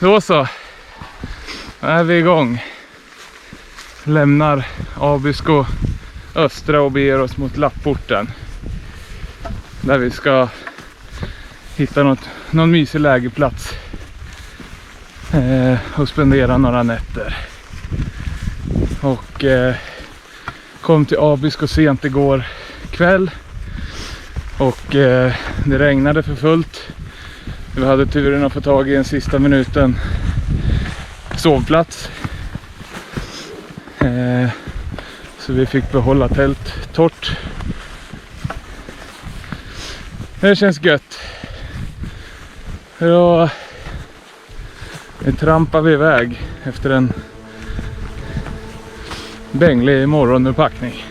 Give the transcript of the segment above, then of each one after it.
Då så. Då är vi igång. Lämnar Abisko östra och beger oss mot Lapporten. Där vi ska hitta någon mysig lägerplats. Och spendera några nätter. Och kom till Abisko sent igår kväll. Och det regnade för fullt. Vi hade turen att få tag i en sista minuten sovplats. Så vi fick behålla tält torrt. Det känns gött. Ja, nu trampar vi iväg efter en bänglig morgonuppackning.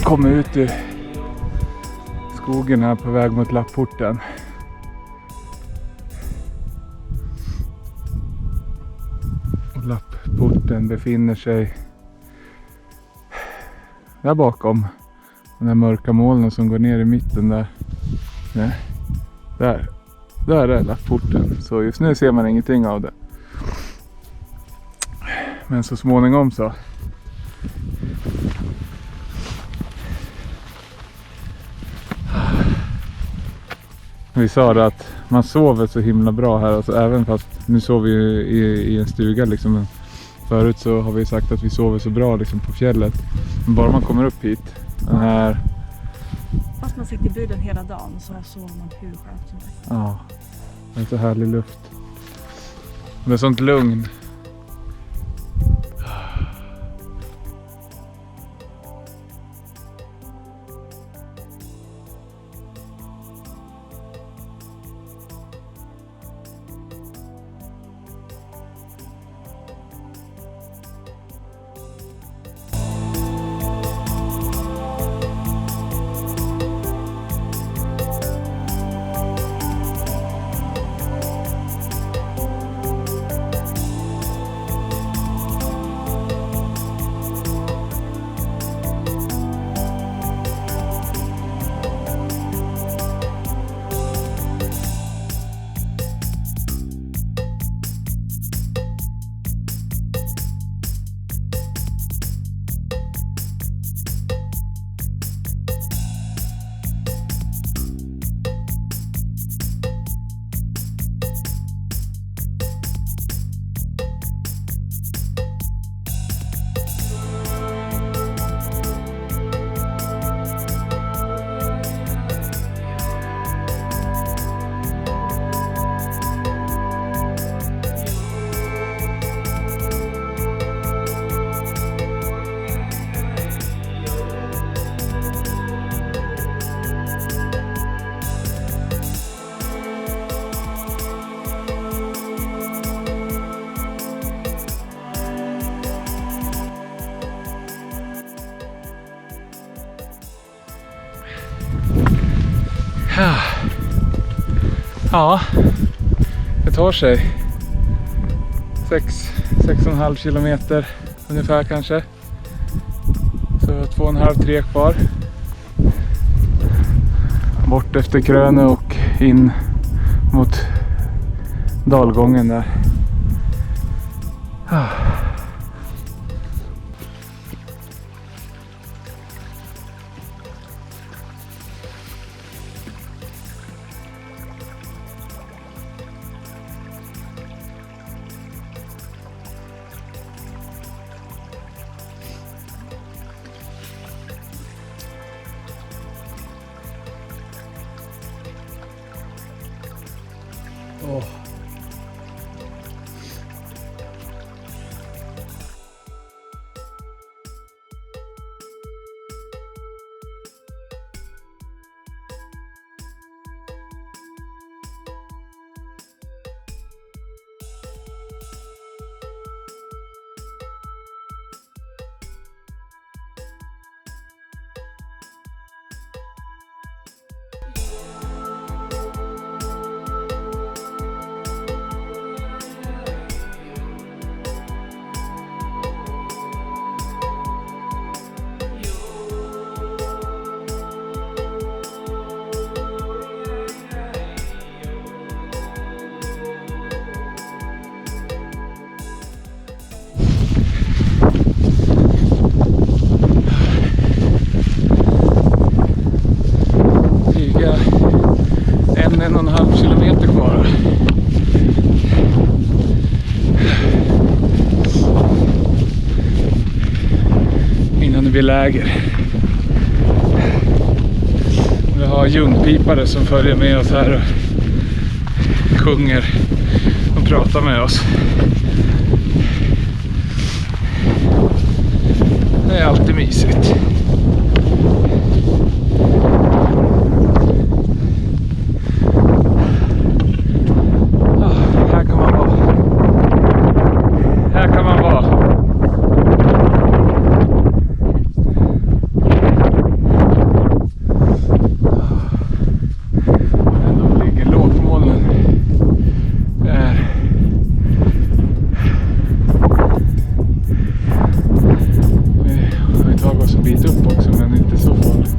Kommer ut ur skogen här på väg mot Lapporten. Och Lapporten befinner sig där bakom den här mörka molnen som går ner i mitten där. Nej, där är Lapporten. Så just nu ser man ingenting av det. Men så småningom så. Vi sa det att man sover så himla bra här, alltså, även fast nu sover vi i en stuga liksom. Men förut så har vi sagt att vi sover så bra liksom, på fjället. Men bara man kommer upp hit, den här... Fast man sitter i bilen hela dagen så sover man hur skönt som helst. Ja, det är så härlig luft. Med sånt lugn. Ja, det tar sig 6,5 kilometer ungefär kanske. Så 2,5-3 kvar. Bort efter Kröne och in mot dalgången där. Åh. Flyga 1,5 kilometer kvar. Innan det blir läger. Vi har ljungpipare som följer med oss här och sjunger och pratar med oss. Det är alltid mysigt. Här kan man vara. Här kan man vara. Ändå ligger lågmolnen. Vi har tagit oss en bit upp också, men inte så farligt.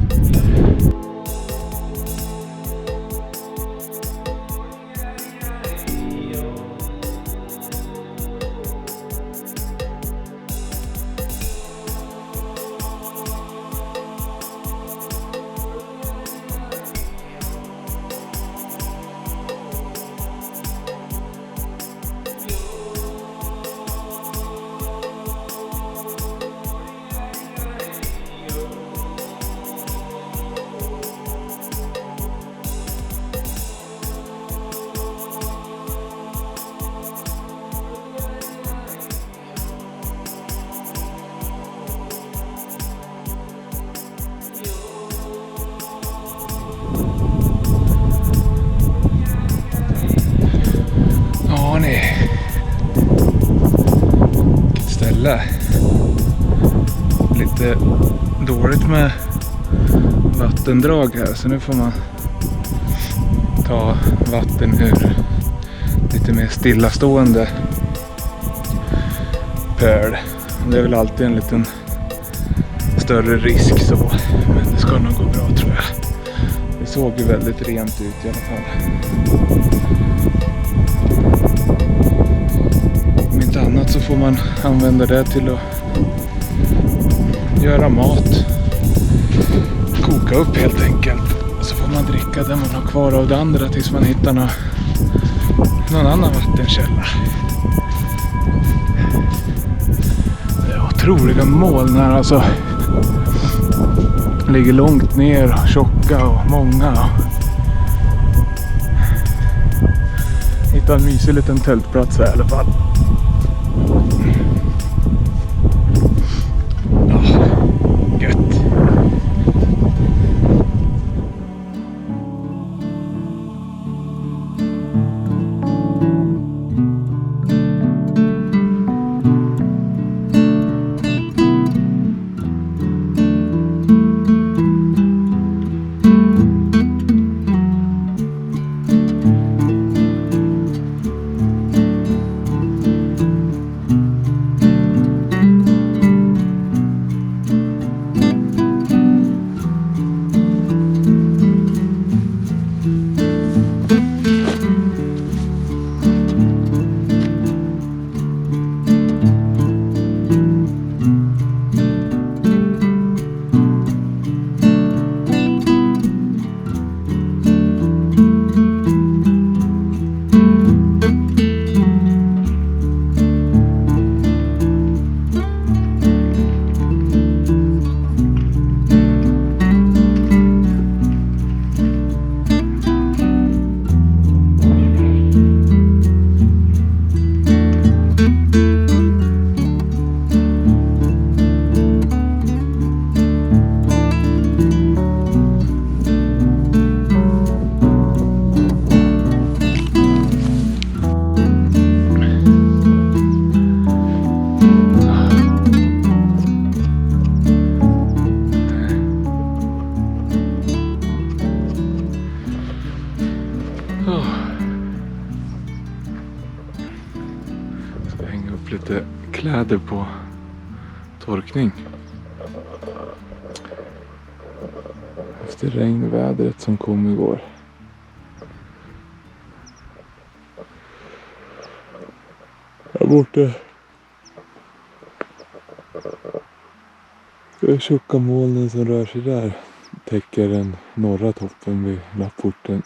Ja, nej. Vilket ställe. Lite dåligt med vattendrag här, så nu får man ta vatten ur lite mer stillastående pöl. Det är väl alltid en liten större risk så, men det ska nog gå bra tror jag. Det såg ju väldigt rent ut i alla fall. Om inte annat så får man använda det till att göra mat. Koka upp helt enkelt. Så får man dricka det man har kvar av det andra tills man hittar någon annan vattenkälla. Det är otroliga moln här alltså. Ligger långt ner och tjocka och många. Hitta en mysig liten tältplats här i alla fall. Gött. hänga upp lite kläder på torkning. Efter regnvädret som kom igår. Här borta. De tjocka molnen som rör sig där täcker den norra toppen vid Lappporten.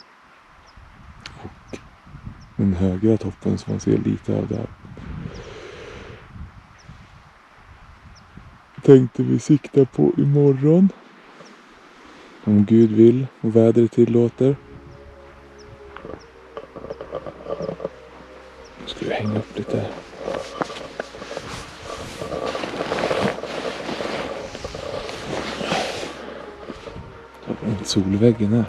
Och den högra toppen som man ser lite av där. Tänkte vi sikta på imorgon. Om Gud vill och vädret tillåter. Nu ska vi hänga upp lite. Solväggen här.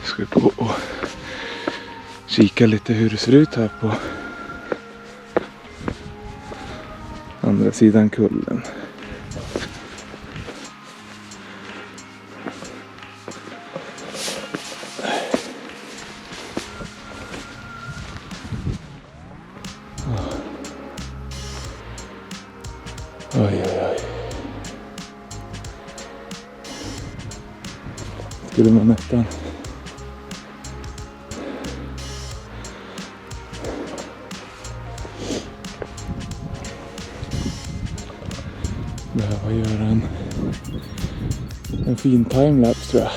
Ska gå och kika lite hur det ser ut här på andra sidan kullen. Oj, oj, oj. Skulle man nästan behöva göra en fin timelapse, tror jag.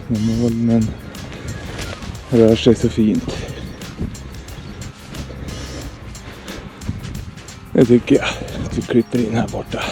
När molnen rör sig så fint. Det tycker jag att vi klipper in här borta.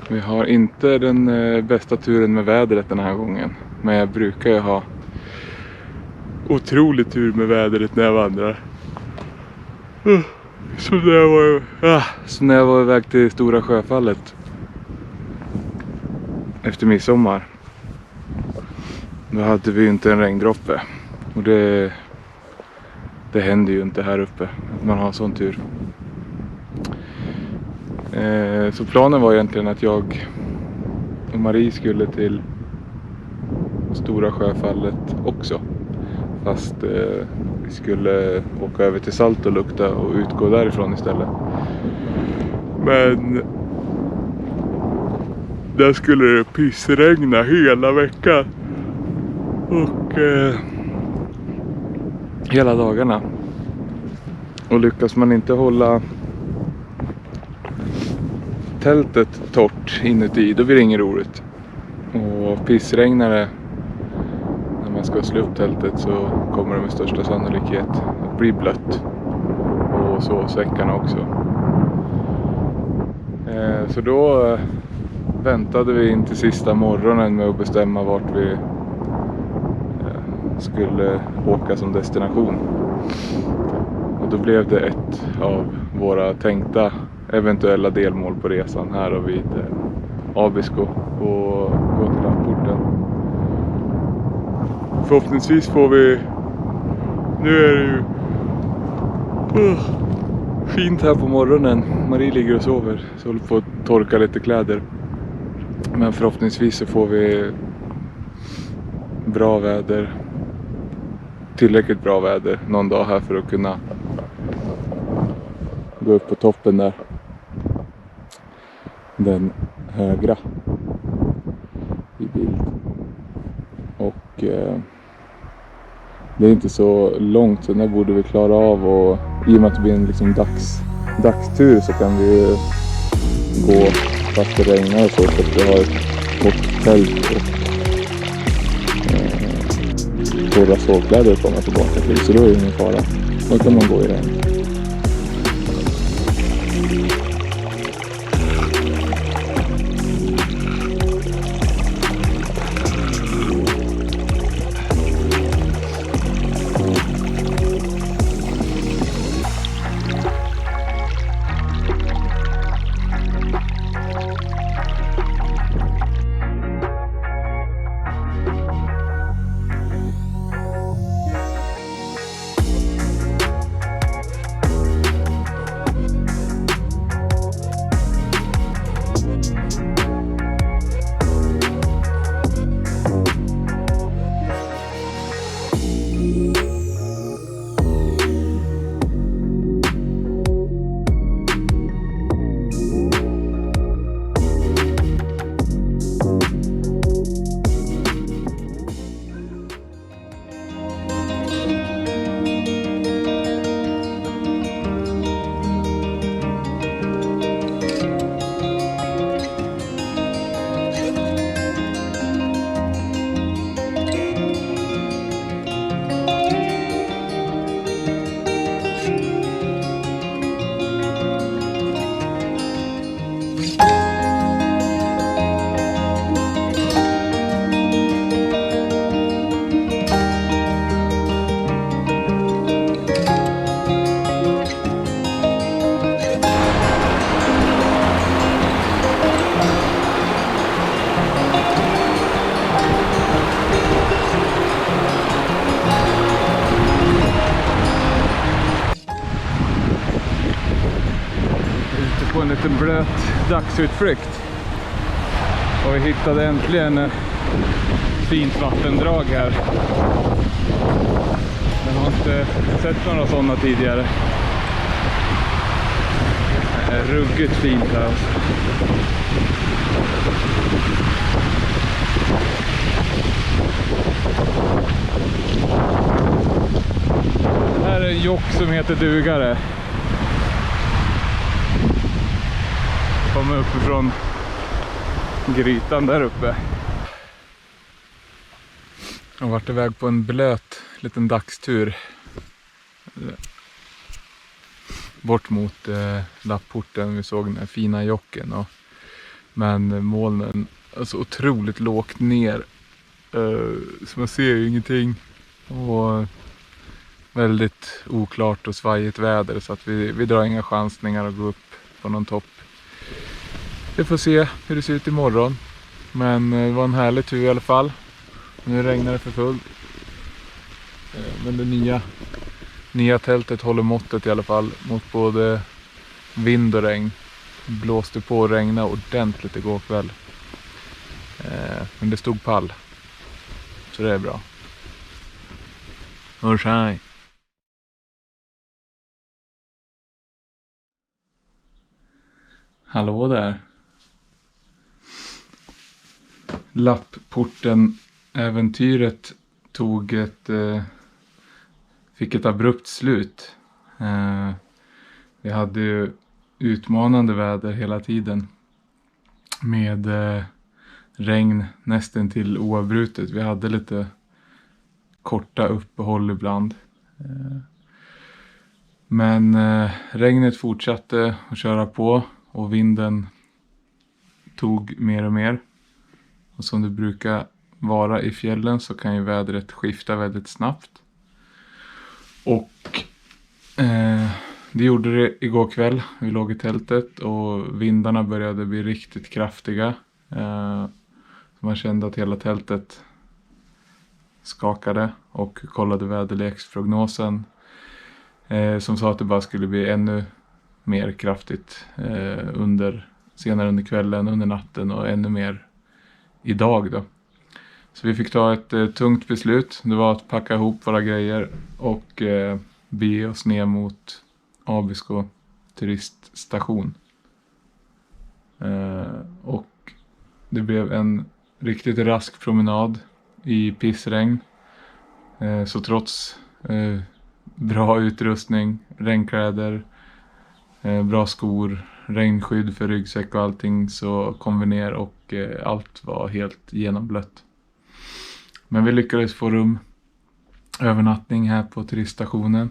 Vi har inte den bästa turen med vädret den här gången. Men jag brukar ju ha otrolig tur med vädret när jag vandrar. Så när jag var iväg till Stora Sjöfallet efter midsommar. Då hade vi ju inte en regndroppe. Och det händer ju inte här uppe. Man har sån tur. Så planen var egentligen att jag och Marie skulle till Stora Sjöfallet också. Fast vi skulle åka över till Salt och lukta och utgå därifrån istället. Men där skulle det pissregna hela veckan. Och hela dagarna. Och lyckas man inte hålla tältet torrt inuti, då blir det inget roligt. Och pissregnar det när man ska slå upp tältet, så kommer det med största sannolikhet att bli blött. Och så säckarna också. Så då väntade vi in till sista morgonen med att bestämma vart vi skulle åka som destination. Och då blev det ett av våra tänkta eventuella delmål på resan här och vid Abisko och gå till Lappporten. Förhoppningsvis får vi, nu är det ju fint här på morgonen. Marie ligger och sover, så håller på att torka lite kläder. Men förhoppningsvis så får vi bra väder, tillräckligt bra väder någon dag här för att kunna gå upp på toppen där. Den högra i bild. Och det är inte så långt, så den borde vi klara av, och i och med att det blir en liksom dagstur så kan vi gå fast det regnar och så att vi har ett gott tält och torra sovkläder att komma tillbaka till, så då är det ingen fara. Då kan man gå i regn. På en liten blöt dagsutflykt. Och vi hittade äntligen ett fint vattendrag här. Jag har inte sett några sådana tidigare. Det är ruggigt fint här. Det här är en jock som heter Dugare. Kommer uppifrån grytan där uppe. Jag har varit iväg på en blöt liten dagstur bort mot Lappporten. Vi såg den här fina jocken och Men molnen är så otroligt lågt ner. Så man ser ju ingenting. Och väldigt oklart och svajigt väder. Så att vi drar inga chansningar att gå upp på någon topp. Vi får se hur det ser ut imorgon. Men det var en härlig tur i alla fall. Nu regnar det för fullt. Men det nya tältet håller måttet i alla fall mot både vind och regn. Blåste på och regnade ordentligt igår kväll. Men det stod pall. Så det är bra. Hej. Hallå där. Lappporten-äventyret fick ett abrupt slut. Vi hade ju utmanande väder hela tiden. Med regn nästan till oavbrutet. Vi hade lite korta uppehåll ibland. Men regnet fortsatte att köra på och vinden tog mer och mer. Och som det brukar vara i fjällen så kan ju vädret skifta väldigt snabbt. Och det gjorde det igår kväll. Vi låg i tältet och vindarna började bli riktigt kraftiga. Man kände att hela tältet skakade och kollade väderleksprognosen. Som sa att det bara skulle bli ännu mer kraftigt senare under kvällen, under natten och ännu mer idag då. Så vi fick ta ett tungt beslut. Det var att packa ihop våra grejer och bege oss ner mot Abisko turiststation. Och det blev en riktigt rask promenad i pissregn. Så trots bra utrustning, regnkläder, bra skor, regnskydd för ryggsäck och allting, så kom vi ner och allt var helt genomblött. Men vi lyckades få övernattning här på turiststationen.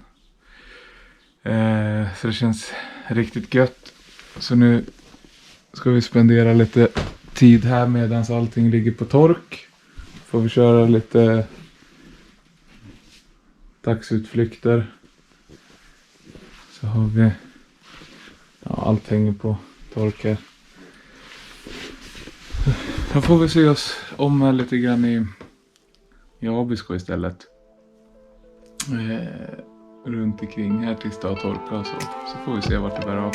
Så det känns riktigt gött. Så nu ska vi spendera lite tid här medan allting ligger på tork. Får vi köra lite dagsutflykter. Så har vi allt hänger på tork här. Då får vi se oss om här lite grann i Abisko istället. Runt omkring här tills det har torkat och så. Så får vi se vart det bär av.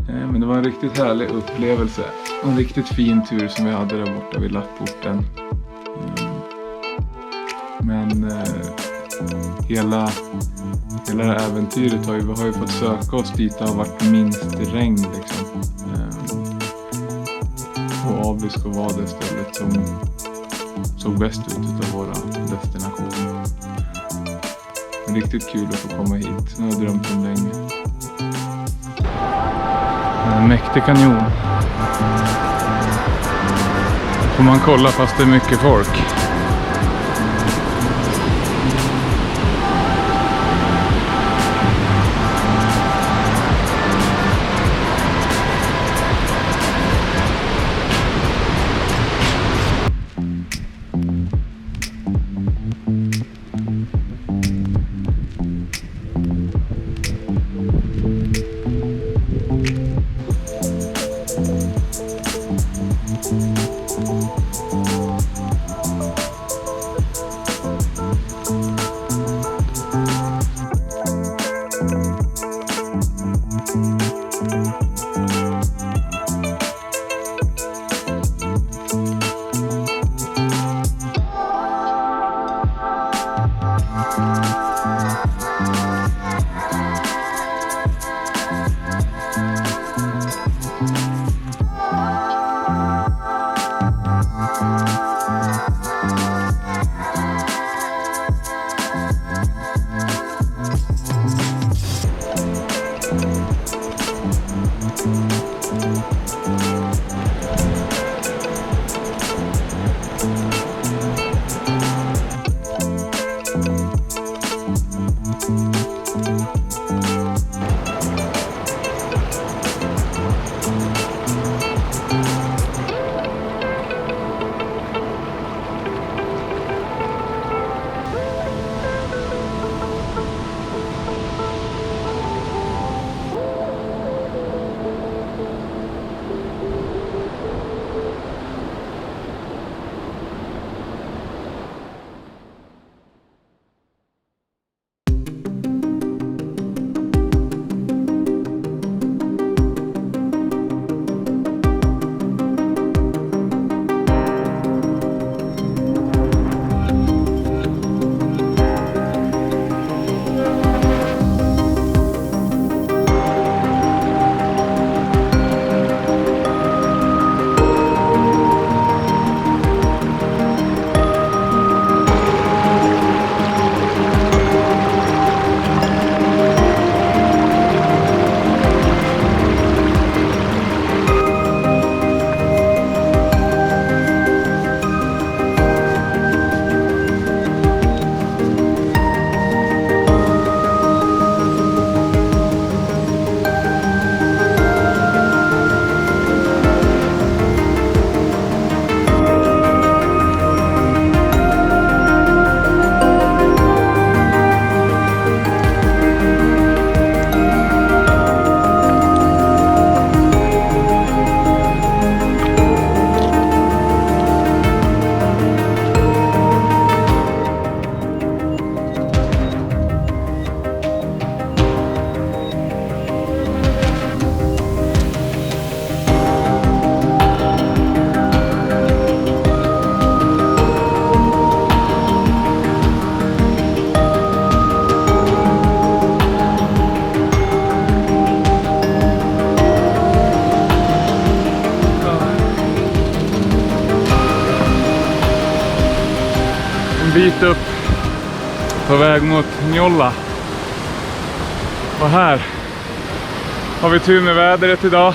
Men det var en riktigt härlig upplevelse. En riktigt fin tur som vi hade där borta vid Lappporten. Men hela det här äventyret vi har ju fått söka oss dit det har varit minst regn liksom. Och Abisko var det stället som såg bäst ut av våra destinationer. Riktigt kul att få komma hit. Nu har jag drömt om länge. En mäktig kanjon. Får man kolla fast det är mycket folk. bit upp på väg mot Njolla. Och här har vi tur med vädret idag.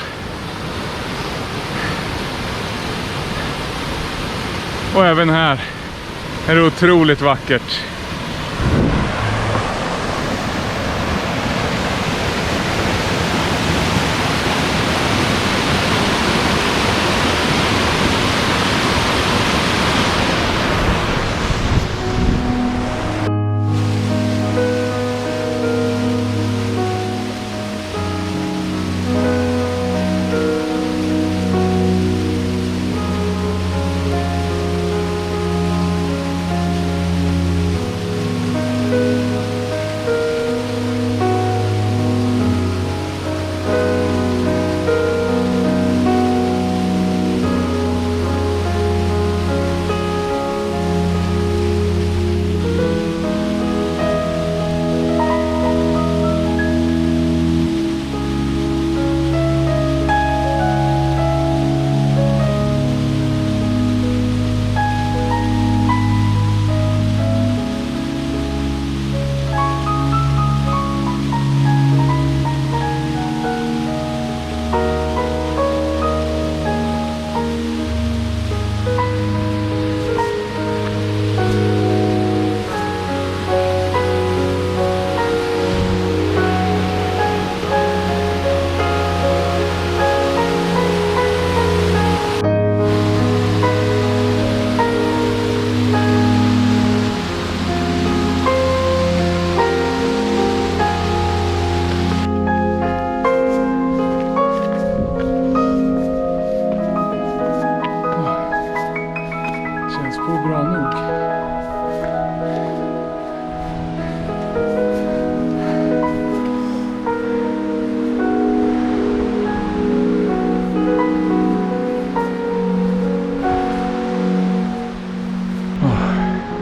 Och även här är det otroligt vackert.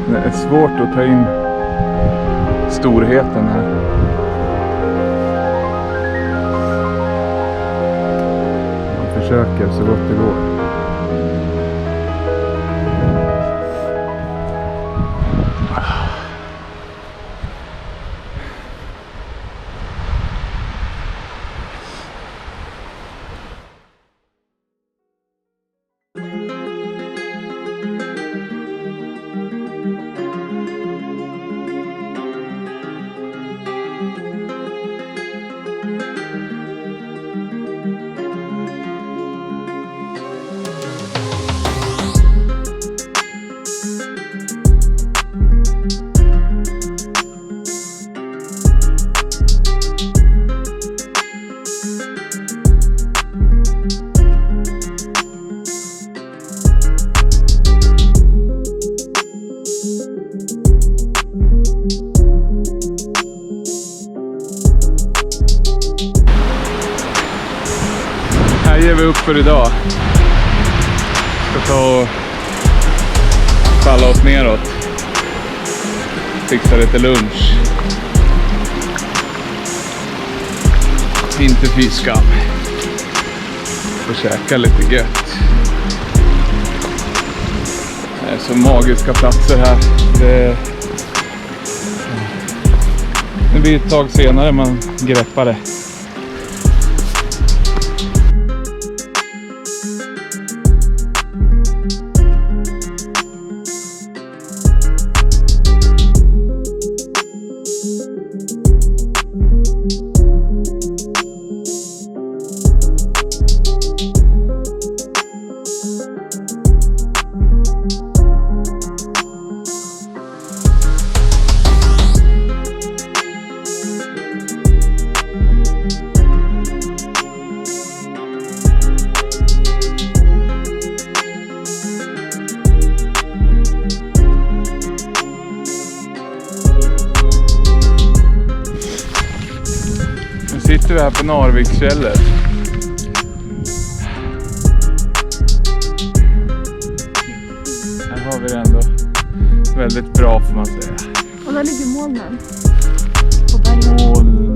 Det är svårt att ta in storheten här. Man försöker så gott det går. Här ger vi upp för idag. Ska ta och falla oss neråt. Fixa lite lunch. Inte fy skam. Får käka lite gött. Det är så magiska platser här. Det blir ett tag senare man greppar det. Sitter vi här på Narviksfjället. Här har vi det ändå väldigt bra får man säga. Och där ligger molnen. På bergen. Moln.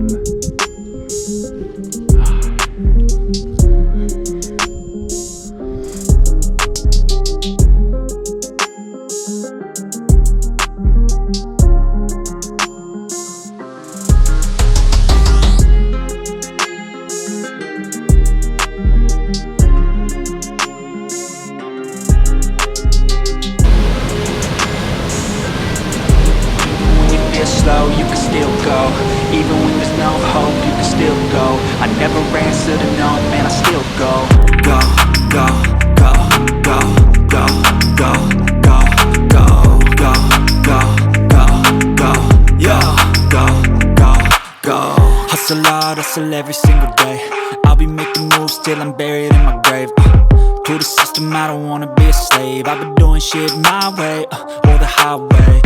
should've known, man, I still go. Go, go, go, go, go, go, go, go, go, go, go, go, yeah, go, go, go. Hustle hard, hustle every single day. I'll be making moves till I'm buried in my grave. To the system, I don't wanna be a slave. I've been doing shit my way, or the highway.